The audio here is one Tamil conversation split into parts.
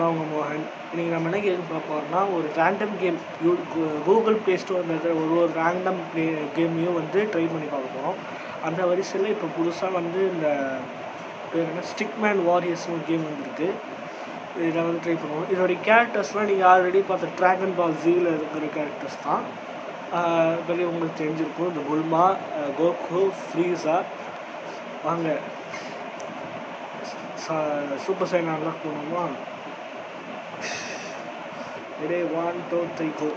நான் உங்கள் மோகன். இன்றைக்கி நம்ம என்ன கேம் பார்க்க போகிறோம்னா, ஒரு ரேண்டம் கேம் கூகுள் ப்ளே ஸ்டோரில் இருக்கிற ஒரு ரேண்டம் கேமையும் வந்து ட்ரை பண்ணி பார்க்க போகிறோம். அந்த வரிசையில் இப்போ புதுசாக வந்து இந்த பேர் என்ன ஸ்டிக்மேன் வாரியர்ஸ்னு ஒரு கேம் வந்துருக்கு. இதில் வந்து ட்ரை பண்ணுவோம். இதோடைய கேரக்டர்ஸ்லாம் நீங்கள் ஆல்ரெடி பார்த்த ட்ராகன் பால் ஜீவில் இருக்கிற கேரக்டர்ஸ் தான். பெரிய உங்களுக்கு தெரிஞ்சிருக்கும். இந்த புல்மா, கோகு, ஃப்ரீஸா. வாங்க சூப்பர் சைன் அன்லாக் பண்ணுவோமா? இதே 1 2 3 go.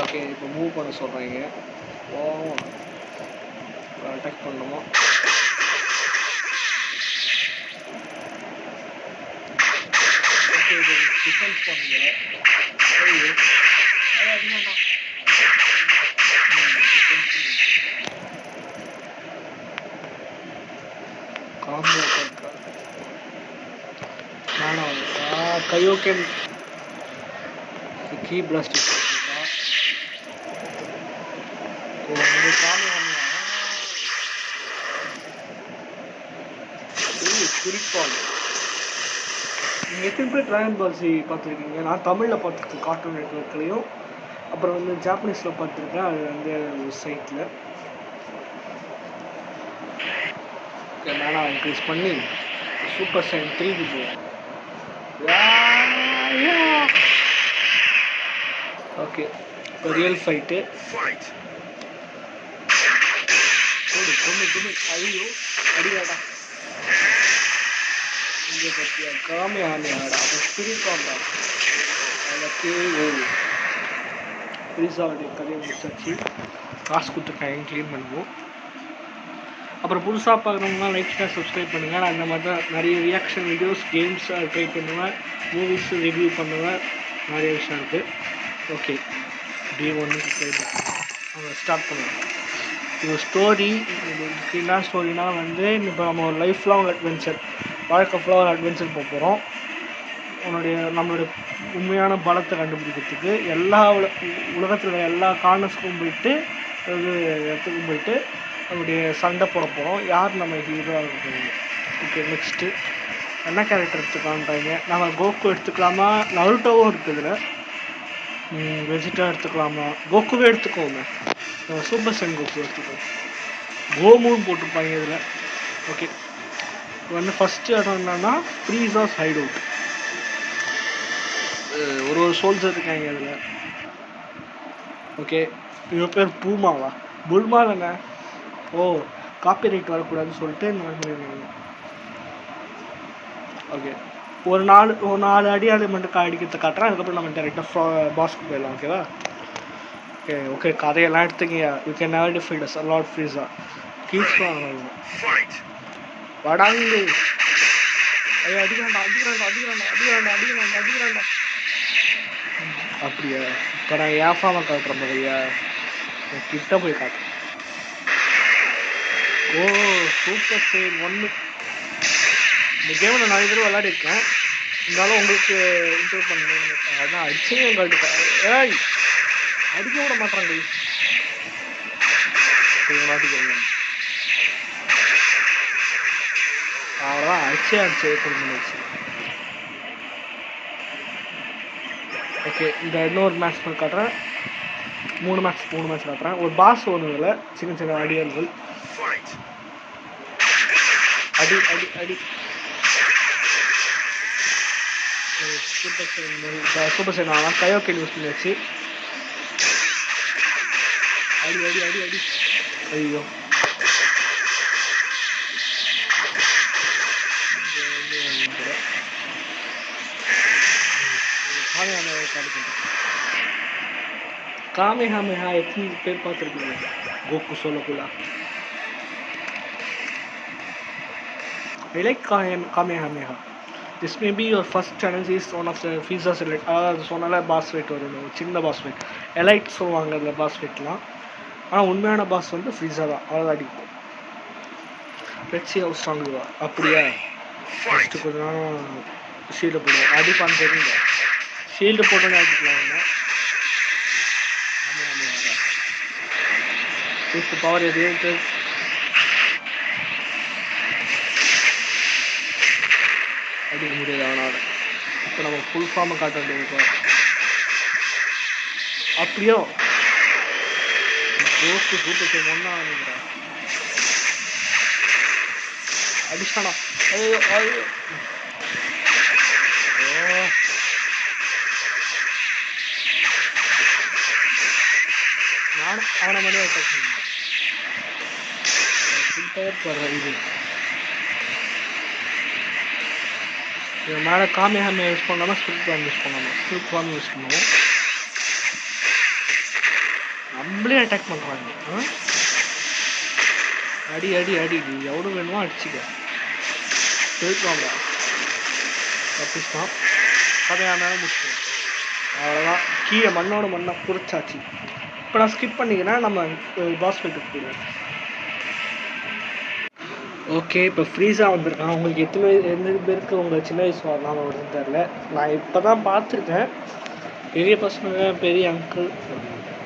ஓகே, இப்போ மூவ் பண்ண சொல்கிறாங்க. அட்டாக் பண்ணணுமா? ஓகே, இது டிஃபென்ஸ் பண்ணுங்க. Kaioken key blast எத்தனை பேர் ட்ராகன் பால் ஜி பார்த்துருக்கீங்க? நான் தமிழில் பார்த்துருக்கேன், கார்ட்டூன் நெட்வொர்க்லேயும். அப்புறம் வந்து ஜாப்பனீஸில் பார்த்துருக்கேன், அது வந்து ஒரு சைட்டில். ஓகே, மேலே இன்க்ரீஸ் பண்ணி சூப்பர் சைன் 3க்கு போவோம். ஓகே, இப்போ ரியல் ஃபைட்டு. ஐயோ அடியாடா, இங்கே பற்றியா காமே ஆமையாடா. அப்போ ஸ்பிரிட் வாங்கடா. ஃப்ரீஸாவுடைய கதையை முடிச்சாச்சு. காசு கொடுத்துருக்காங்க, க்ளீன் பண்ணுவோம். அப்புறம் புதுசாக பார்க்குறவங்க லைக் சப்ஸ்கிரைப் பண்ணுங்கள். நான் இந்த மாதிரி தான் நிறைய ரியாக்ஷன் வீடியோஸ், கேம்ஸ் ட்ரை பண்ணுவேன், மூவிஸ் ரிவ்யூ பண்ணுவேன், நிறைய விஷயம் இருக்குது. ஓகே, டே 1க்கு ட்ரை பண்ணுவேன். அவங்க ஸ்டார்ட் பண்ணுவேன். இது ஸ்டோரி. இதுக்கு என்ன ஸ்டோரினா வந்து, இப்போ நம்ம ஒரு லைஃப் லாங் அட்வென்ச்சர், வாழ்க்கை ஃபுல்லாக ஒரு அட்வென்ச்சர் போக போகிறோம். நம்மளுடைய உண்மையான பலத்தை கண்டுபிடிக்கிறதுக்கு எல்லா உலகத்தில் எல்லா கார்னர்ஸ்க்கும் போயிட்டு, இடத்துக்கும் போயிட்டு நம்முடைய சண்டை போட போகிறோம். யார் நம்ம ஹீரோவாக இருக்க போகிறீங்க? ஓகே, நெக்ஸ்ட்டு என்ன கேரக்டர் எடுத்துக்கலான்றாங்க. நம்ம கோகு எடுத்துக்கலாமா? நருட்டோவும் இருக்குது இதில். வெஜிட்டா எடுத்துக்கலாமா? கோகுவே எடுத்துக்கோங்க. சூப்பர் சைன் கோகு எடுத்துக்கோங்க. கோமுன்னு போட்டிருப்பாங்க இதில். ஓகே, இப்போ வந்து ஃபஸ்ட்டு இடம் என்னன்னா ஃப்ரீஸாஸ் ஹைட் அவுட். ஒரு சோல்ஜர் இருக்காங்க இதில். ஓகே, இவங்க பேர் பூமாவா? புல்மா தானே? ஓ, காப்பி ரைட் வரக்கூடாதுன்னு சொல்லிட்டு இந்த மாதிரி பண்ணிடுவாங்க. ஓகே, ஒரு 4 அடி மட்டும் அடிக்கிறத காட்டுறேன். அதுக்கப்புறம் நம்ம டேரெக்டாக பாஸ்க்கு போயிடலாம். ஓகேவா? ஓகே, கதையெல்லாம் எடுத்துக்கிங்க. You can never defeat us lord Frieza. கீப்ஸ் வடாங்கு. ஐயோ, அடிக்கிறாண்டா. அப்படியா? இப்போ நான் ஏஃபாம காட்டுறேன் பதையா, கிட்ட போய் காட்டுறேன். ஓ, சூப்பர் சைன் 1. இந்த கேமை நான் நிறைய தடவை விளையாடிருக்கேன். இருந்தாலும் உங்களுக்கு இன்ட்ரோட் பண்ணணும். அதான் அடிச்சே உங்கள்கிட்ட. ஏய், அடிக்க விட மாட்டாங்க. மாட்டிக்கிறேன். அவ்வளோதான், அடிச்சே கொடுத்துச்சு. ஓகே, இந்த இன்னொரு மேட்ச் பண்ணி காட்டுறேன். 3 மேட்ச் காட்டுறேன். ஒரு பாஸ் ஒன்று இதில் சின்ன அடியாள்கள். அடி சூப்பர் சைன் ஆனால் கயோக்கன் யூஸ் பண்ணியாச்சு. அடி. ஐயோ, காமேஹாமேஹா எத்தனை பேர் பார்த்துருக்கீங்க? கோகு சொல்லக்குள்ள I like Kamehameha. This may be your first challenge. Is one of the Frieza select. சொன்னால பாஸ் ஃபைட் வரும், சின்ன பாஸ் ஃபைட். எலைட் சொல்லுவாங்க அதில் பாஸ் ஃபைட்லாம். ஆனால் உண்மையான பாஸ் வந்து ஃப்ரீஸா தான். அவ்வளோதான் அடிக்கும். Let's see how strong you are. அப்படியா? ஃபஸ்ட்டு கொஞ்ச நேரம் ஷீல்டு போடுவோம். அடிப்பான்னு தெரியுங்க. ஷீல்டு போட்டோன்னே அடிக்கலாம். பவர் எது? காப்பாற்றிக்க முடியாது அவனால். இப்போ நம்ம ஃபுல் ஃபார்மை காட்ட வேண்டியது. அப்படியோ ஓகே சூப்பர் சார் ஒன்றா நினைக்கிறேன் அடிச்சானா. ஐயோ ஐயோ நானும் அவனை மாதிரி அட்டாக் பண்ணேன். இது இது மேலே காமியாம யூஸ் பண்ணாமல் ஸ்கிரிப்ட் ஃபார்ம் யூஸ் பண்ணாமல் ஸ்கிரிப்ட் ஃபார்ம் யூஸ் பண்ணுவோம். நம்மளே அட்டாக் பண்ணுறாங்க. அடி அடி அடி எவ்வளோ வேணுமோ அடிச்சுக்க. ஸ்கிரிப்ட் ஃபார்ம் தப்பிச்சுதான் காமியாம முடிச்சுக்கணும். அவ்வளோதான். கீழே மண்ணோட மண்ணை குறிச்சாச்சு. இப்போ நான் ஸ்கிப் பண்ணிங்கன்னா நம்ம பாஸ் ஃபைட்டுக்கு போயிடுவேன். ஓகே இப்போ ஃப்ரீஸாக வந்திருக்கான். உங்களுக்கு எந்த பேருக்கு உங்கள் சின்ன வயசு வரலாம் வருதுன்னு தெரில. நான் இப்போ தான் பார்த்துருக்கேன். பெரிய பசங்க பெரிய அங்கிள்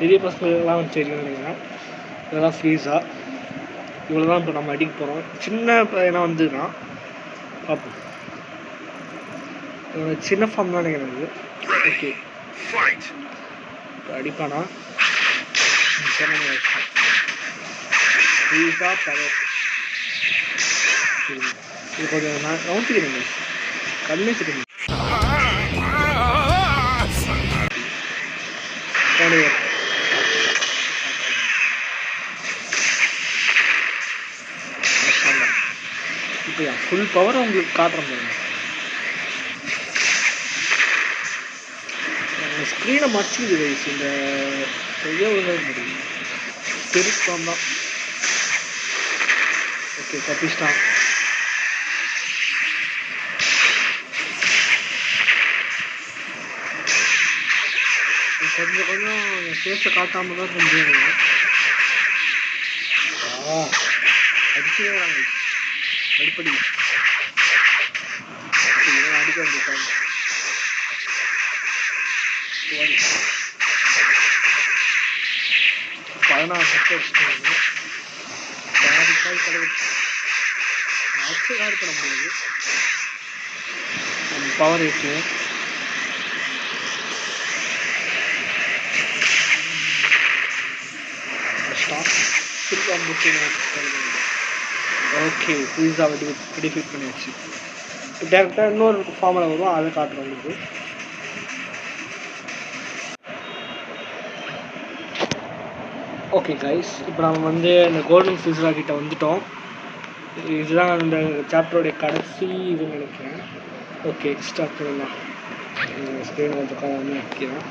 பெரிய பசங்கள்லாம் தெரியும் நினைக்கிறேன். இதெல்லாம் ஃப்ரீஸாக இவ்வளோ தான் இப்போ நம்ம அடிக்க போகிறோம். சின்ன பையனாக வந்துருக்கான் பார்ப்போம். சின்ன ஃபார்ம் தான் நினைக்கிறேன். ஓகே இப்போ அடிப்பானா ஃப்ரீஸாக பவர் இது கொஞ்சம் நான் கவுண்டிக்கிறேங்க கண்ணே தெரியும். இப்போ ஃபுல் பவர் உங்களுக்கு காட்டுறேன் பாருங்க. ஸ்க்ரீனை மறைச்சிக்குது வயசு இந்த செய்ய ஒழுங்காக முடியும். ஸ்பிரிட் ஃபார்ம் தான். ஓகே தப்பிச்சிட்டான். கொஞ்சம் கொஞ்சம் என் ஃபேஸை காட்டாமல் தான் கொஞ்சம் அடிச்சுதான் அடிப்படி அடிக்க வேண்டிய 16 செட் வச்சுக்கோங்க. பாதிக்காய் கடவுள் அச்சு காடு பண்ண முடியாது. நம்ம பவர் இருக்கு. ஓகே பீஸாவை டிஃபீட் பண்ணியாச்சு. டேரெக்டாக இன்னொரு ஃபார்மில் வரும், அதை காட்டுறோம் உங்களுக்கு. ஓகே கைஸ், இப்போ நம்ம வந்து இந்த கோல்டன் ஃபிஸ்ரா கிட்ட வந்துட்டோம். இதுதான் இந்த சாப்டருடைய கடைசி இதுன்னு நினைக்கிறேன். ஓகே ஸ்டார்ட் பண்ணலாம். ஸ்க்ரீன் கொஞ்சம் காலமே வைக்கிறேன்.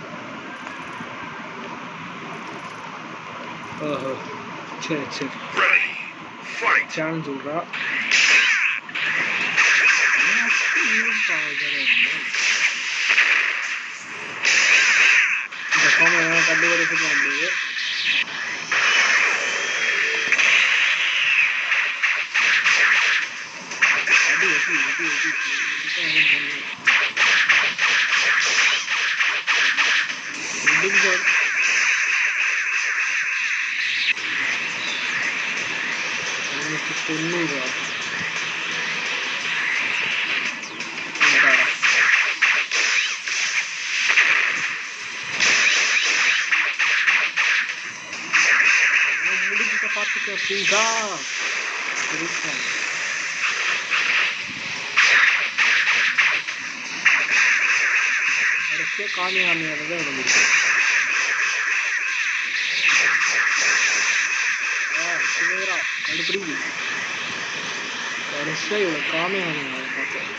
ஓஹோ சரி சரி சேலஞ்ச் சொல்கிறா. இந்த ஃபார்ம் கண்டு வரைக்கும் முடியுது. தொண்ணூறு முடிஞ்ச பார்த்துக்க பீஸா கடைசியாக காமியாமையாக தான் இருந்துச்சு. கடுப்படி கடைசியாக இவ்வளோ காமியாமையாக பார்த்தேன்.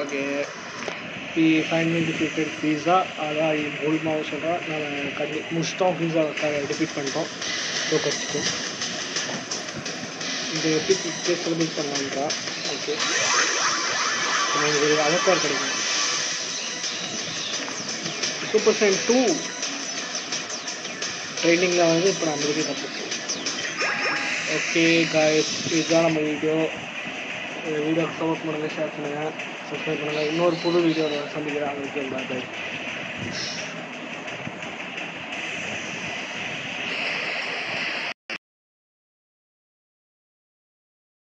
ஓகே ஃபைனலி டிஃபீட்டட் பீஸா. அதான் கோல்மாவை சொல்கிறேன். நான் முடிச்சிட்டோம். பீஸா டிஃபீட் பண்ணிட்டோம். தோக்கடிச்சிட்டோம். இந்த எப்படி செலிப்ரேட் பண்ணலான்றா. ஓகே நமக்கு ஒரு அலக்கார் கிடைக்கும். சூப்பர் சைன் 2 ட்ரைனிங்கில் வந்து இப்போ நான் முடிக்க கற்றுக்கேன். ஓகே காய்ஸ், இதுதான் நம்ம வீடியோ. வீடியோக்கு சப்போர்ட் பண்ணுங்கள், ஷேர் பண்ணுங்கள், சப்ஸ்கிரைப் பண்ணுங்கள். இன்னொரு புது வீடியோவில் சந்திக்கிறேன். அவங்களுக்கு பாய்.